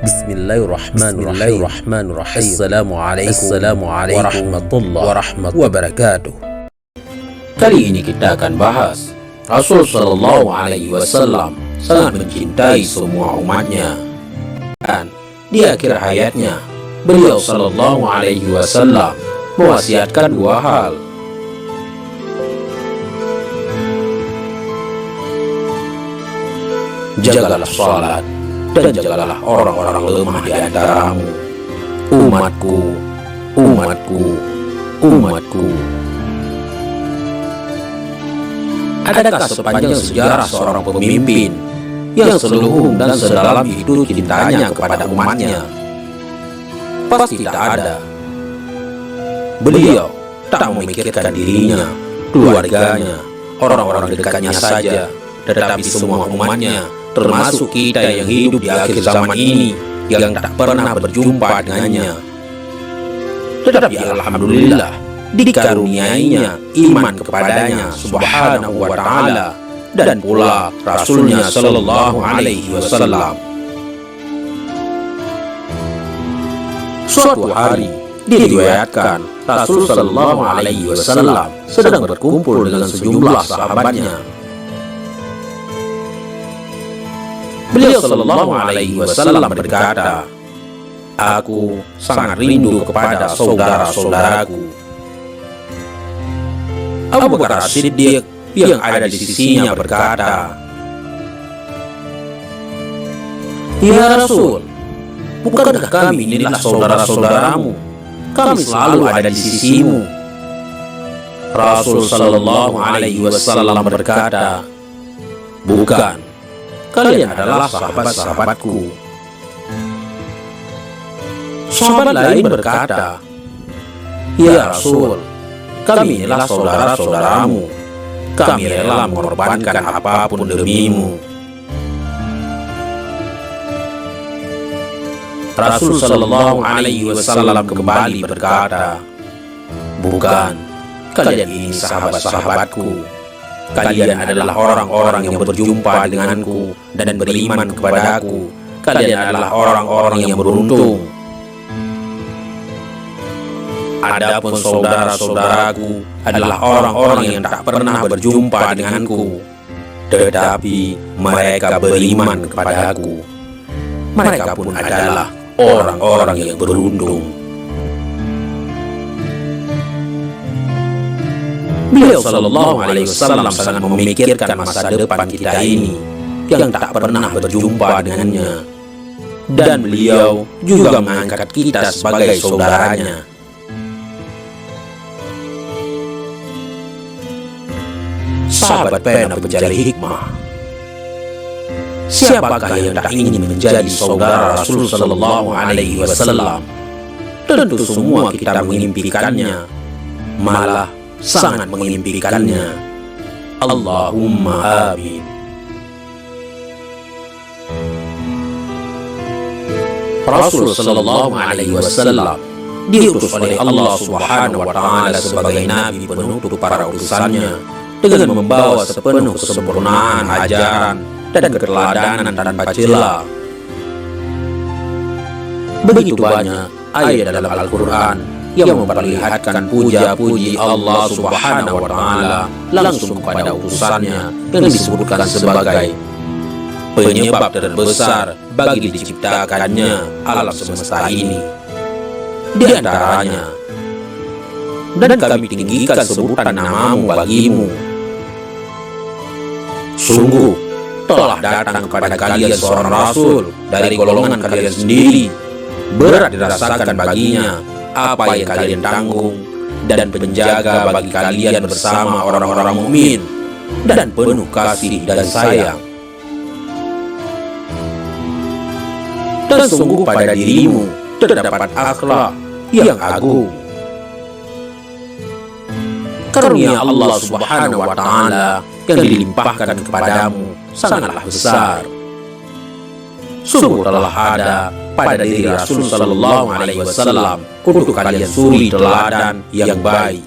Bismillahirrahmanirrahim. Assalamualaikum warahmatullahi wabarakatuh. Kali ini kita akan bahas Rasul Shallallahu Alaihi Wasallam sangat mencintai semua umatnya. Dan di akhir hayatnya, beliau Shallallahu Alaihi Wasallam mewasiatkan dua hal. Jagalah sholat dan jagalah orang-orang lemah di antaramu. Umatku, umatku, umatku. Adakah sepanjang sejarah seorang pemimpin yang seluhung dan sedalam itu cintanya kepada umatnya? Pasti tak ada. Beliau tak memikirkan dirinya, keluarganya, orang-orang dekatnya saja, tetapi semua umatnya, termasuk kita yang hidup di akhir zaman ini, yang tak pernah berjumpa dengannya. Tetapi alhamdulillah, dikaruniainya iman kepadanya subhanahu wa ta'ala, dan pula Rasulnya Shallallahu Alaihi Wasallam. Suatu hari diriwayatkan Rasul Shallallahu Alaihi Wasallam sedang berkumpul dengan sejumlah sahabatnya. Beliau Shallallahu Alaihi Wasallam berkata, "Aku sangat rindu kepada saudara-saudaraku." Abu Bakar Siddiq yang ada di sisinya berkata, "Ya Rasul, bukankah kami inilah saudara-saudaramu? Kami selalu ada di sisimu." Rasul Shallallahu Alaihi Wasallam berkata, "Bukan, kalian adalah sahabat-sahabatku." Sahabat lain berkata, "Ya Rasul, kami inilah saudara-saudaramu. Kami rela mengorbankan apapun demimu." Rasul Shallallahu Alaihi Wasallam kembali berkata, "Bukan, kalian ini sahabat-sahabatku. Kalian adalah orang-orang yang berjumpa denganku dan beriman kepadaku. Kalian adalah orang-orang yang beruntung. Adapun saudara-saudaraku adalah orang-orang yang tak pernah berjumpa denganku, tetapi mereka beriman kepadaku. Mereka pun adalah orang-orang yang beruntung." Beliau Shallallahu Alaihi Wasallam sangat memikirkan masa depan kita ini yang tak pernah berjumpa dengannya, dan beliau juga mengangkat kita sebagai saudaranya. Sahabat pena pencari hikmah, siapakah yang tak ingin menjadi saudara Rasul Shallallahu Alaihi Wasallam? Tentu semua kita mengimpikannya, malah sangat mengimpikannya. Allahumma amin. Rasul Shallallahu Alaihi Wasallam diutus oleh Allah Subhanahu wa Ta'ala sebagai nabi penutup para utusannya, dengan membawa sepenuh kesempurnaan ajaran dan keteladanan tanpa celah. Begitu banyak ayat dalam Al-Quran yang memperlihatkan puja-puji Allah Subhanahu wa Ta'ala langsung kepada utusannya, yang disebutkan sebagai penyebab terbesar bagi diciptakannya alam semesta ini. Di antaranya, "Dan kami tinggikan sebutan namamu bagimu. Sungguh telah datang kepada kalian seorang Rasul dari golongan kalian sendiri. Berat dirasakan baginya apa yang kalian tanggung, dan penjaga bagi kalian bersama orang-orang mukmin, dan penuh kasih dan sayang. Dan sungguh pada dirimu terdapat akhlak yang agung." Karunia Allah Subhanahu wa Ta'ala yang dilimpahkan kepadamu sangatlah besar. Sungguh telah ada pada diri Rasul Shallallahu Alaihi Wasallam untuk kalian suri teladan yang baik.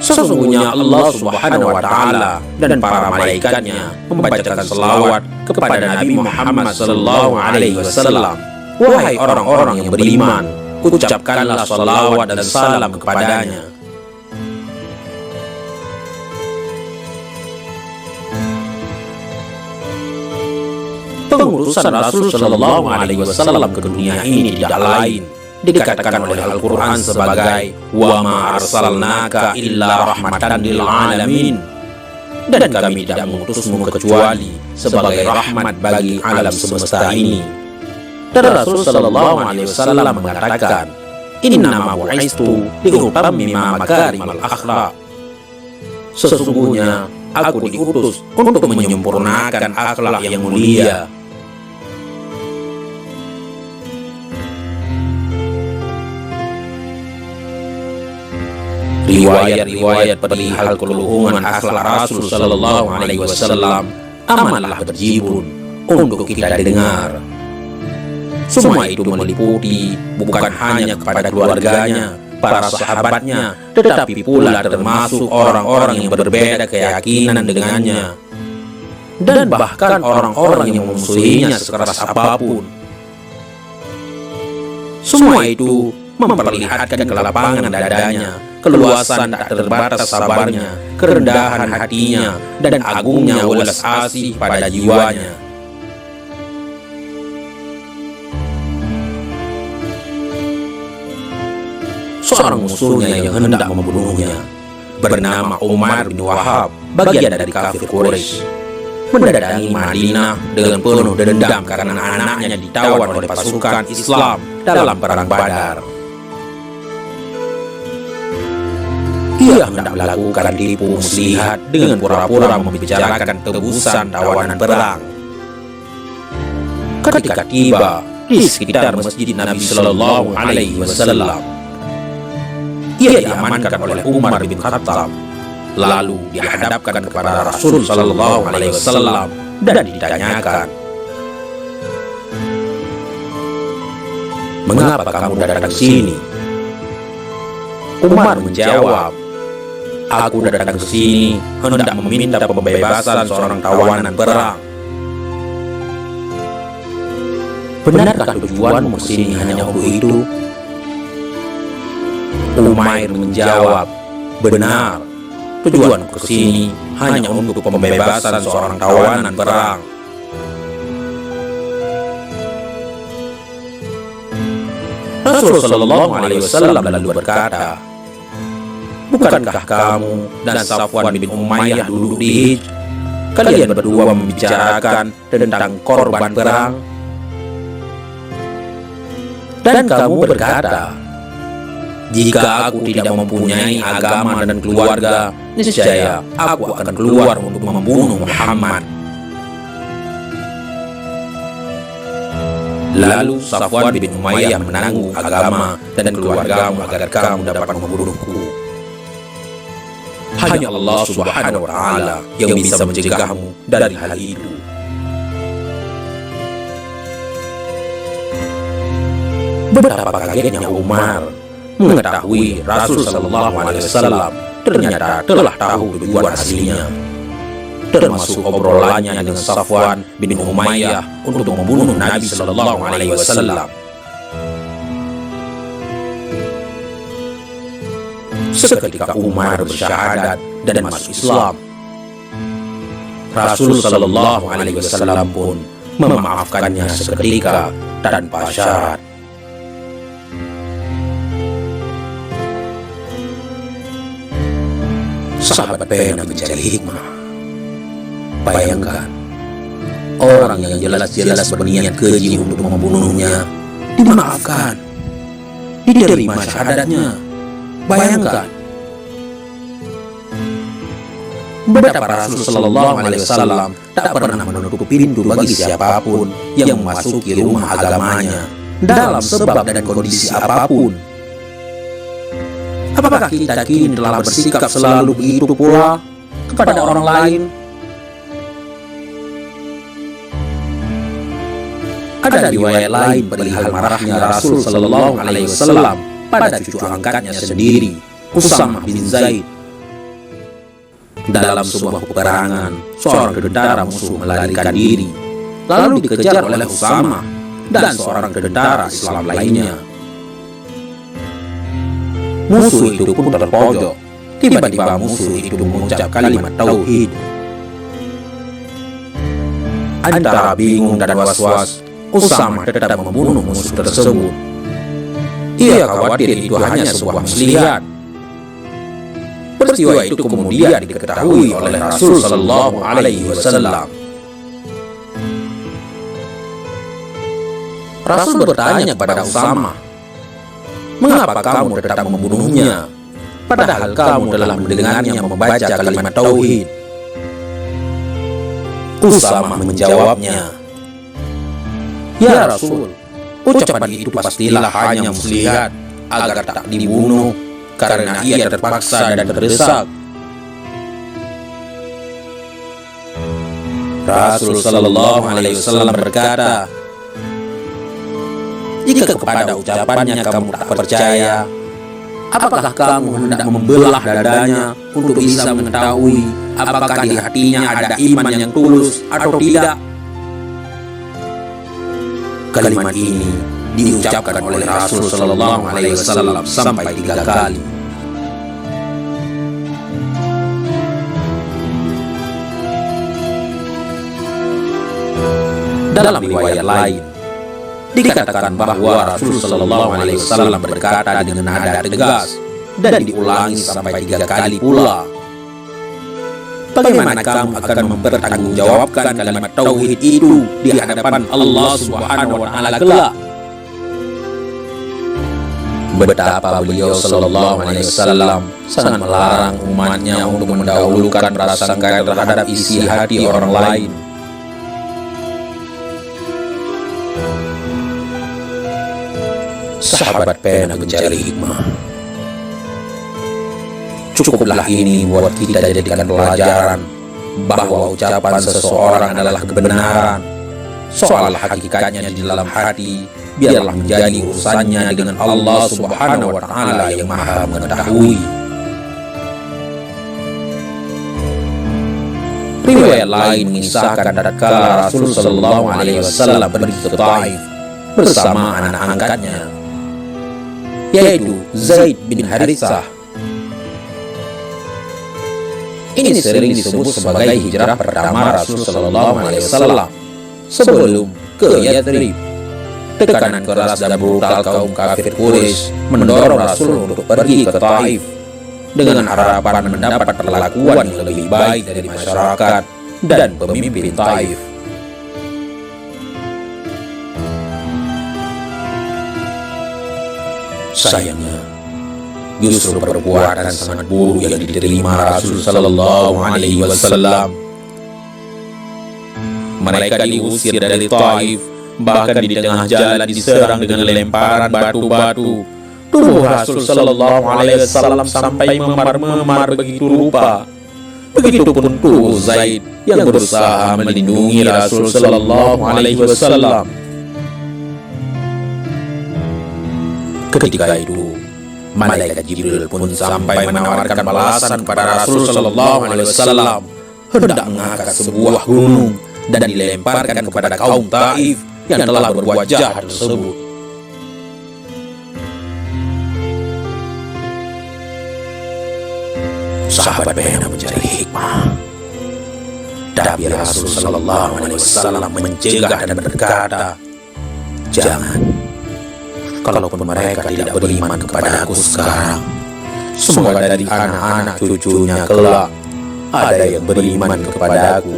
Sesungguhnya Allah Subhanahu wa Ta'ala dan para malaikatnya membacakan selawat kepada Nabi Muhammad sallallahu alaihi wasallam. Wahai orang-orang yang beriman, ucapkanlah selawat dan salam kepadanya. Pengutusan Rasul sallallahu alaihi wasallam ke dunia ini tidak lain dikatakan oleh Al-Quran sebagai wa ma arsalnaka illa rahmatan lil alamin, dan kami tidak mengutusmu kecuali sebagai rahmat bagi alam semesta ini. Dan Rasul sallallahu alaihi wasallam mengatakan, innama bu'istu liutammima makarimal akhlak, sesungguhnya aku diutus untuk menyempurnakan akhlak yang mulia. Riwayat-riwayat perihal keluhuan akhlak Rasul sallallahu alaihi wasallam amatlah berjibun untuk kita dengar. Semua itu meliputi bukan hanya kepada keluarganya, para sahabatnya, tetapi pula termasuk orang-orang yang berbeda keyakinan dengannya, dan bahkan orang-orang yang memusuhinya sekeras apapun. Semua itu memperlihatkan kelapangan dadanya, keluasan tak terbatas sabarnya, kerendahan hatinya, dan agungnya welas asih pada jiwanya. Seorang musuhnya yang hendak membunuhnya, bernama Umar bin Wahab, bagian dari kafir Quraisy, mendatangi Madinah dengan penuh dendam karena anaknya ditawan oleh pasukan Islam dalam perang Badar. Ia hendak melakukan tipu muslihat dengan pura-pura membicarakan tebusan tawanan perang. Ketika tiba di sekitar masjid Nabi Sallallahu Alaihi Wasallam, ia diamankan oleh Umar bin Khattab, lalu dihadapkan kepada Rasul Sallallahu Alaihi Wasallam dan ditanyakan, "Mengapa kamu datang ke sini?" Umar menjawab, "Aku datang ke sini hendak meminta pembebasan seorang tawanan perang." "Benarkah tujuanmu ke sini hanya untuk itu?" Umair menjawab, "Benar, tujuanku ke sini hanya untuk pembebasan seorang tawanan perang." Rasul sallallahu alaihi wasallam lalu berkata, "Bukankah kamu dan Safwan bin Umayyah duduk di Hijr? Kalian berdua membicarakan tentang korban perang, dan kamu berkata, jika aku tidak mempunyai agama dan keluarga, niscaya aku akan keluar untuk membunuh Muhammad." Lalu Safwan bin Umayyah menanggung agama dan keluargamu agar kamu dapat membunuhku. Hanya Allah Subhanahu wa Ta'ala yang bisa mencegahmu dari hal itu. Betapa kagetnya Umar mengetahui Rasul sallallahu alaihi wasallam ternyata telah tahu tujuan aslinya, termasuk obrolannya dengan Safwan bin Umayyah untuk membunuh Nabi sallallahu alaihi wasallam. Seketika Umar bersyahadat dan masuk Islam. Rasul sallallahu alaihi wasallam pun memaafkannya seketika tanpa syarat. Sahabat pena mencari hikmah. Bayangkan, orang yang jelas-jelas berniat keji untuk membunuhnya dimaafkan, diterima syahadatnya. Bayangkan betapa Rasul sallallahu alaihi wasallam tak pernah menutup pintu bagi siapapun yang memasuki rumah agamanya dalam sebab dan kondisi apapun. Apakah kita kini telah bersikap selalu begitu pula kepada orang lain? Ada riwayat lain perihal marahnya Rasul sallallahu alaihi wasallam pada cucu angkatnya sendiri, Usamah bin Zaid, Dalam sebuah peperangan, seorang tentara musuh melarikan diri, lalu dikejar oleh Usama dan seorang tentara Islam lainnya. Musuh itu pun terpojok. Tiba-tiba musuh itu mengucap kalimat tauhid. Antara bingung dan was-was, Usama tetap membunuh musuh tersebut. Ia khawatir itu hanya sebuah muslihat. Peristiwa itu kemudian diketahui oleh Rasul Sallallahu Alaihi Wasallam. Rasul bertanya kepada Usama, "Mengapa kamu tetap membunuhnya, padahal kamu telah mendengarnya membaca kalimat tauhid?" Usama menjawabnya, "Ya Rasul, ucapan itu pastilah hanya muslihat agar tak dibunuh, karena ia terpaksa dan terdesak." Rasul Sallallahu Alaihi Wasallam berkata, "Jika kepada ucapannya kamu tak percaya, apakah kamu hendak membelah dadanya untuk bisa mengetahui apakah di hatinya ada iman yang tulus atau tidak?" Kalimat ini diucapkan oleh Rasul Sallallahu Alaihi Wasallam sampai 3 kali. Dalam riwayat lain, dikatakan bahwa Rasul Sallallahu Alaihi Wasallam berkata dengan nada tegas dan diulangi sampai 3 kali pula, "Bagaimana kamu akan mempertanggungjawabkan kalimat tauhid itu di hadapan Allah Subhanahu wa Ta'ala kelak?" Betapa beliau Sallallahu Alaihi Wasallam sangat melarang umatnya untuk mendahulukan prasangka terhadap isi hati orang lain. Sahabat pena pencari hikmah, cukuplah ini buat kita jadikan pelajaran bahwa ucapan seseorang adalah kebenaran. Soal hakikatnya di dalam hati, biarlah menjadi urusannya dengan Allah Subhanahu wa Ta'ala yang Maha Mengetahui. Riwayat lain mengisahkan tatkala Rasul Sallallahu Alaihi Wasallam pergi ke Taif bersama anak angkatnya, yaitu Zaid bin Haritsah. Ini sering disebut sebagai hijrah pertama Rasul Sallallahu Alaihi Wasallam sebelum ke Yathrib. Tekanan keras dan brutal kaum kafir Quraisy mendorong Rasul untuk pergi ke Taif dengan harapan mendapat perlakuan yang lebih baik dari masyarakat dan pemimpin Taif. Sayangnya, justru perbuatan sangat buruk yang diterima Rasul Sallallahu Alaihi Wasallam. Mereka diusir dari Taif, bahkan di tengah jalan diserang dengan lemparan batu-batu. Tubuh Rasul Sallallahu Alaihi Wasallam sampai memar-memar begitu rupa. Begitupun tubuh Zaid yang berusaha melindungi Rasul Sallallahu Alaihi Wasallam. Ketika itu, malaikat Jibril pun sampai menawarkan balasan pada Rasul Sallallahu Alaihi Wasallam, hendak mengangkat sebuah gunung dan dilemparkan kepada kaum Taif yang telah berbuat jahat tersebut. Sahabat pena mencari hikmah, tapi Rasul Sallallahu Alaihi Wasallam mencegah dan berkata, "Jangan. Kalaupun mereka tidak beriman kepada aku sekarang, semoga dari anak-anak cucunya kelak ada yang beriman kepada aku."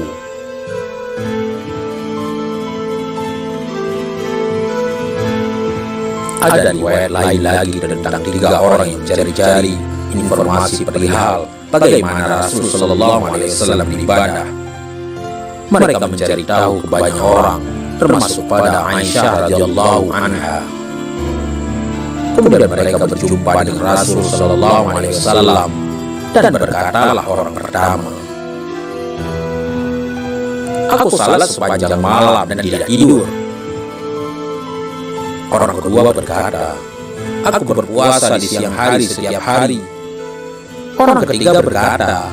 Ada riwayat lain lagi tentang 3 orang yang mencari-cari informasi perihal bagaimana Rasul Sallallahu Alaihi Wasallam beribadah. Mereka mencari tahu ke banyak orang, termasuk pada Aisyah radhiyallahu anha. Kemudian mereka berjumpa dengan Rasul Sallallahu Alaihi Wasallam dan berkatalah orang pertama, "Aku salat sepanjang malam dan tidak tidur." Orang kedua berkata, "Aku berpuasa di siang hari setiap hari." Orang ketiga berkata,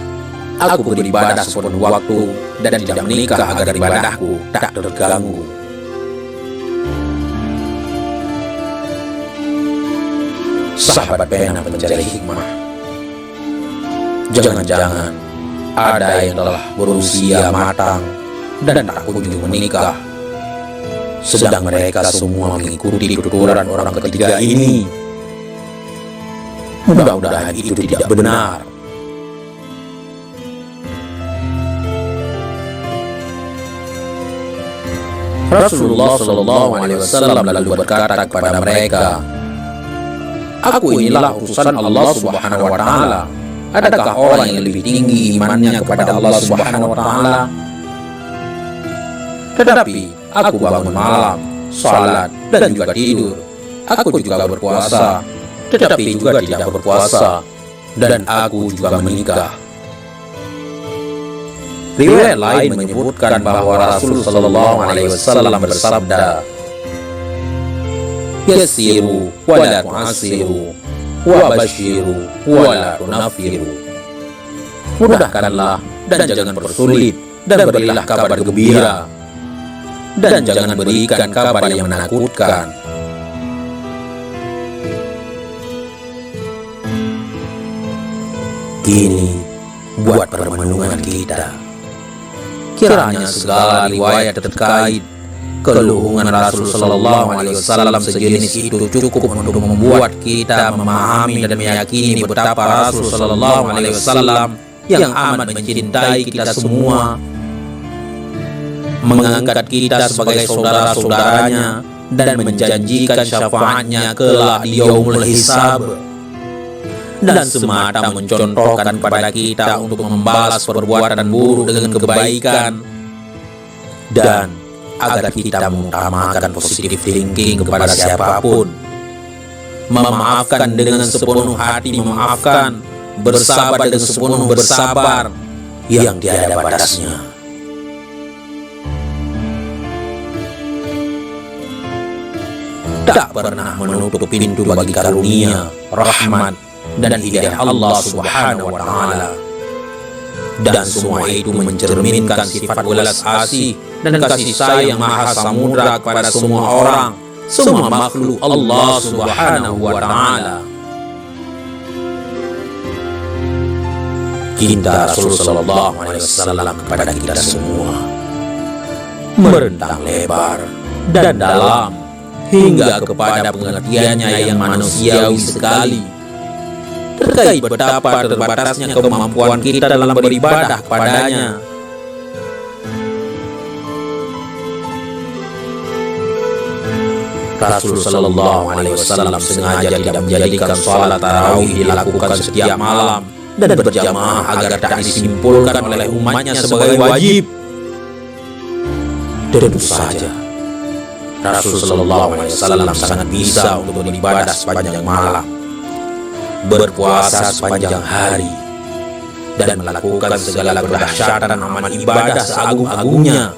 Aku beribadah sepenuh waktu dan tidak menikah agar ibadahku tak terganggu. Sahabat pena mencari hikmah. Jangan-jangan ada yang telah berusia matang dan tak kunjung menikah, sedang mereka semua mengikuti tuturan orang ketiga ini. Mudah-mudahan itu tidak benar. Rasulullah SAW lalu berkata kepada mereka, "Aku inilah utusan Allah Subhanahu wa Ta'ala. Adakah orang yang lebih tinggi imannya kepada Allah Subhanahu wa Ta'ala? Tetapi aku bangun malam, salat dan juga tidur. Aku juga berpuasa, tetapi juga tidak berpuasa, dan aku juga menikah." Riwayat lain menyebutkan bahwa Rasul Shallallahu Alaihi Wasallam bersabda, "Yassiru wa la tu'assiru, wa basyiru wa la tunaffiru." Mudahkanlah dan jangan persulit, dan berilah kabar gembira dan jangan berikan kabar yang menakutkan. Ini buat permenungan kita. Kiranya segala riwayat terkait keluhungan Rasul Sallallahu Alaihi Wasallam sejenis itu cukup untuk membuat kita memahami dan meyakini betapa Rasul Sallallahu Alaihi Wasallam yang amat mencintai kita semua, mengangkat kita sebagai saudara-saudaranya, dan menjanjikan syafaatnya kelak di yaumul hisab, dan semata mencontohkan kepada kita untuk membalas perbuatan buruk dengan kebaikan, dan agar kita mengutamakan positive thinking kepada siapapun, memaafkan dengan sepenuh hati memaafkan, bersabar dengan sepenuh bersabar yang tiada batasnya. Tak pernah menutup pintu bagi karunia, rahmat, dan hidayah Allah Subhanahu wa Ta'ala. Dan semua itu mencerminkan sifat welas asih dan kasih sayang maha samudra kepada semua orang, semua makhluk Allah Subhanahu wa Ta'ala. Cinta Rasul Sallallahu Alaihi Wasallam kepada kita semua merentang lebar dan dalam hingga kepada pengertiannya yang manusiawi sekali, terkait betapa terbatasnya kemampuan kita dalam beribadah kepadanya. Rasul Sallallahu Alaihi Wasallam sengaja tidak menjadikan sholat tarawih dilakukan setiap malam dan berjamaah agar tak disimpulkan oleh umatnya sebagai wajib. Tentu saja Rasul Sallallahu Alaihi Wasallam sangat bisa untuk beribadah sepanjang malam, berpuasa sepanjang hari, dan melakukan segala kedahsyatan amal ibadah seagung-agungnya.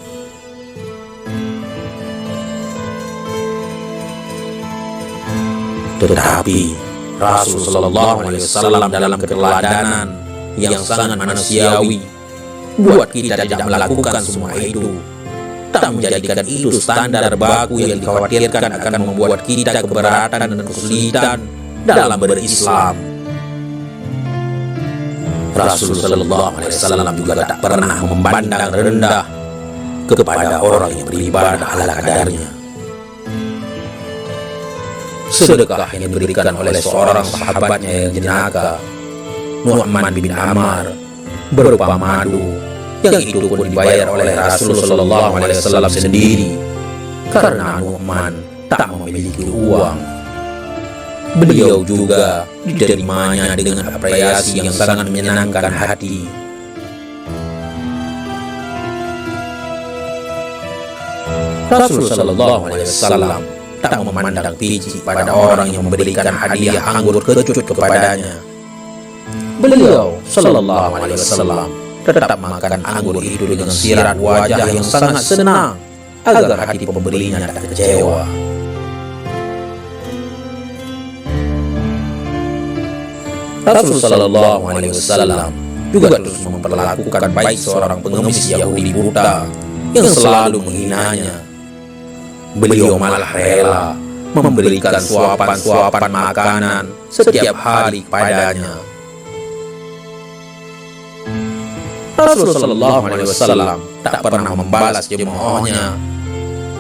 Tetapi Rasul Sallallahu Alaihi Wasallam dalam keteladanan yang sangat manusiawi buat kita tidak melakukan semua itu, tak menjadikan itu standar baku yang dikhawatirkan akan membuat kita keberatan dan kesulitan dalam berislam. Rasul Sallallahu Alaihi Wasallam juga tak pernah memandang rendah kepada orang yang beribadah ala kadarnya. Sedekah yang diberikan oleh seorang sahabatnya yang jenaka, Nu'man bin Ammar, berupa madu, yang itu pun dibayar oleh Rasul Sallallahu Alaihi Wasallam sendiri, karena Nu'man tak memiliki uang. Beliau juga diterimanya dengan apresiasi yang sangat menyenangkan hati. Rasul Sallallahu Alaihi Wasallam tak memandang pijik pada orang yang memberikan hadiah anggur kecut kepadanya. Beliau Sallallahu Alaihi Wasallam tetap makan anggur itu dengan sirat wajah yang sangat senang, agar hati pemberinya tak kecewa. Rasul Sallallahu Alaihi Wasallam juga terus memperlakukan baik seorang pengemis Yahudi buta yang selalu menghinanya. Beliau malah rela memberikan suapan-suapan makanan setiap hari kepadanya. Rasulullah SAW tak pernah membalas cemoohnya,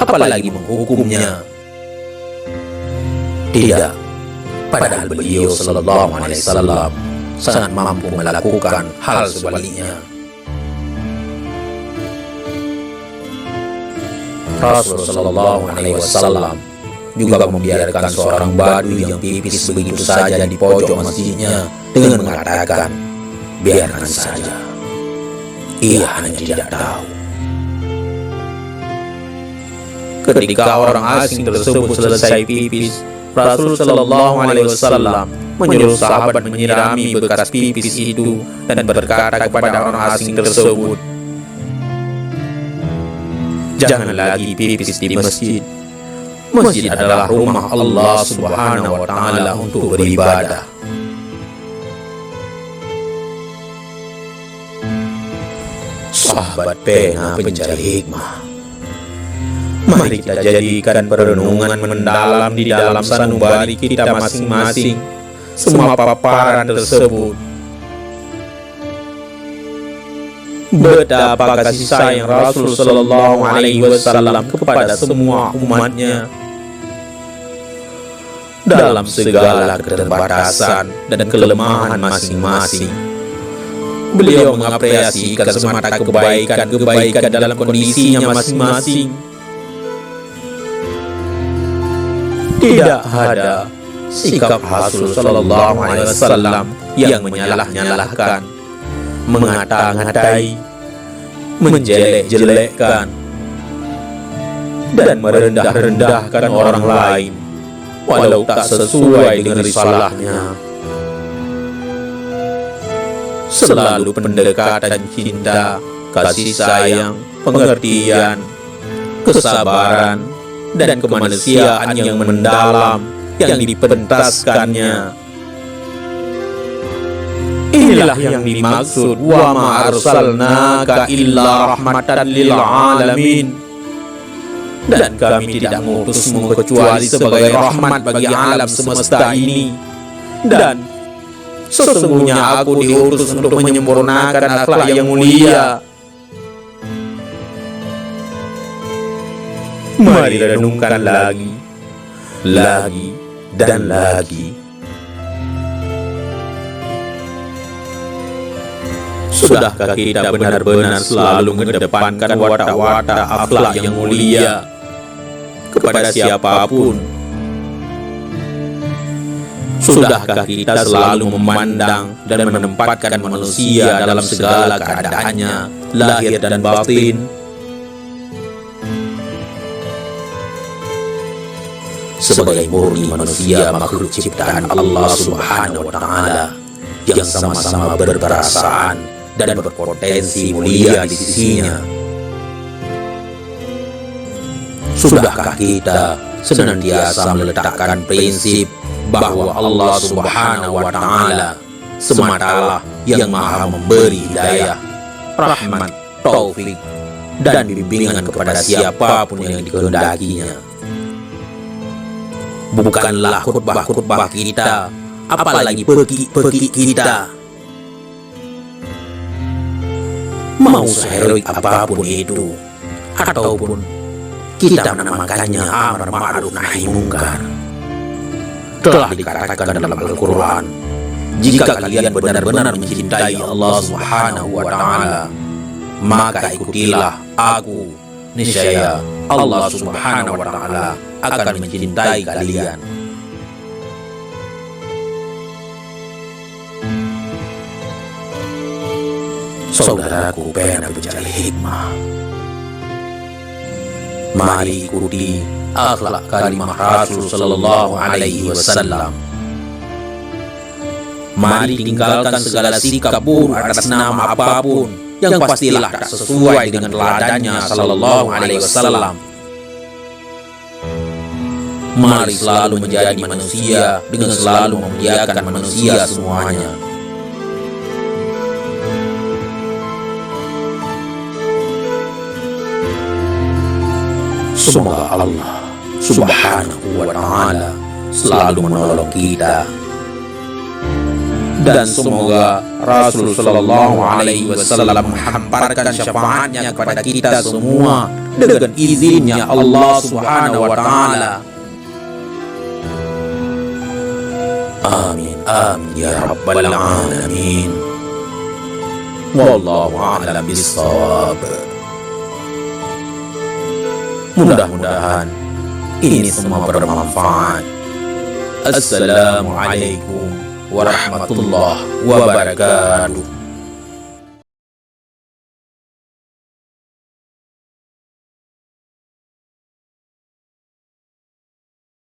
apalagi menghukumnya. Tidak, padahal beliau SAW sangat mampu melakukan hal sebaliknya. Rasulullah SAW juga membiarkan seorang Badui yang pipis begitu saja di pojok masjidnya dengan mengatakan, "Biarkan saja, ia hanya tidak tahu." Ketika orang asing tersebut selesai pipis, Rasulullah SAW menyuruh sahabat menyirami bekas pipis itu dan berkata kepada orang asing tersebut, "Jangan lagi pipis di masjid. Masjid adalah rumah Allah Subhanahu wa Ta'ala untuk beribadah." Sahabat pena pencari hikmah, mari kita jadikan perenungan mendalam di dalam sanubari kita masing-masing semua paparan tersebut. Betapa kasih sayang Rasul Sallallahu Alaihi Wasallam kepada semua umatnya. Dalam segala keterbatasan dan kelemahan masing-masing, beliau mengapresiasikan semata kebaikan-kebaikan dalam kondisinya masing-masing. Tidak ada sikap Rasul Sallallahu Alaihi Wasallam yang menyalah-nyalahkan, mengata-ngatai, menjelek-jelekkan, dan merendah-rendahkan orang lain walau tak sesuai dengan risalahnya. Selalu pendekatan cinta, kasih sayang, pengertian, kesabaran, dan kemanusiaan yang mendalam yang dipentaskannya. Inilah yang dimaksud wa ma arsalnaka illa rahmatan lil alamin. Dan kami tidak mengutusmu kecuali sebagai rahmat bagi alam semesta ini. Dan sesungguhnya aku diutus untuk menyempurnakan akhlak yang mulia. Mari renungkan lagi, dan lagi. Sudahkah kita benar-benar selalu mengedepankan watak-watak akhlak yang mulia kepada siapapun? Sudahkah kita selalu memandang dan menempatkan manusia dalam segala keadaannya, lahir dan batin, sebagai murni manusia makhluk ciptaan Allah Subhanahu wa Ta'ala yang sama-sama berperasaan dan berpotensi mulia di sisinya? Sudahkah kita senantiasa meletakkan prinsip bahwa Allah Subhanahu wa Ta'ala sematalah yang maha memberi hidayah, rahmat, taufik, dan bimbingan kepada siapapun yang dikehendakinya? Bukanlah khutbah-khutbah kita, apalagi peki kita, mau seheroik apapun itu, ataupun kita menamakannya amar ma'ruf nahi mungkar, telah dikatakan dalam Al-Quran, jika kalian benar-benar mencintai Allah Subhanahu wa Ta'ala, maka ikutilah aku, niscaya Allah Subhanahu wa Ta'ala akan mencintai kalian. Saudaraku pena pencari hikmah, mari ikuti akhlak karimah Rasul Sallallahu Alaihi Wasallam. Mari tinggalkan segala sikap buruk atas nama apapun yang pastilah tak sesuai dengan teladannya Sallallahu Alaihi Wasallam. Mari selalu menjadi manusia dengan selalu memuliakan manusia semuanya. Semoga Allah Subhanahu wa Ta'ala selalu menolong kita, dan semoga Rasul Sallallahu Alaihi Wasallam menghamparkan syafaatnya kepada kita semua dengan izinnya Allah Subhanahu wa Ta'ala. Amin amin ya rabbal alamin. Wallahu a'lam bissawab. Mudah-mudahan ini semua bermanfaat. Assalamualaikum warahmatullahi wabarakatuh.